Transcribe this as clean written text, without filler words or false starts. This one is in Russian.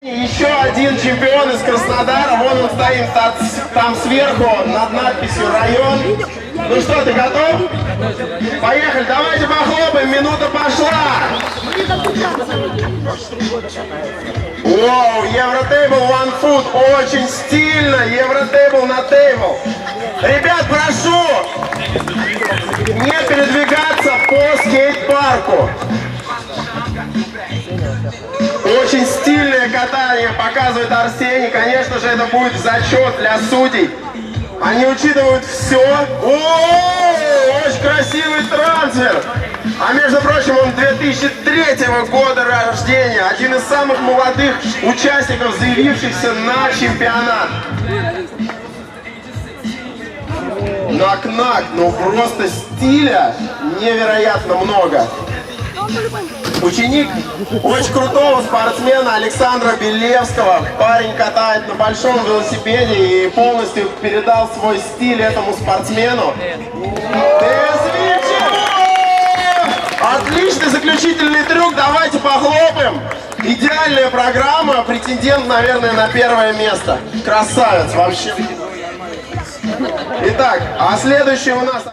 Еще один чемпион из Краснодара, вон он стоит там сверху над надписью «Район». Ну что, ты готов? Поехали, давайте похлопаем, минута пошла! Воу, Евротейбл One Foot, очень стильно, Евротейбл на тейбл. Ребят, прошу не передвигаться по скейт-парку. Очень стильное катание показывает Арсений. Конечно же, это будет зачет для судей. Они учитывают все. О, очень красивый трансфер. А между прочим, он 2003 года рождения. Один из самых молодых участников, заявившихся на чемпионат. Нак-нак, ну просто стиля невероятно много. Ученик очень крутого спортсмена Александра Белевского. Парень катает на большом велосипеде и полностью передал свой стиль этому спортсмену. Отличный заключительный трюк, давайте похлопаем. Идеальная программа, претендент, наверное, на первое место. Красавец вообще. Итак, а следующий у нас...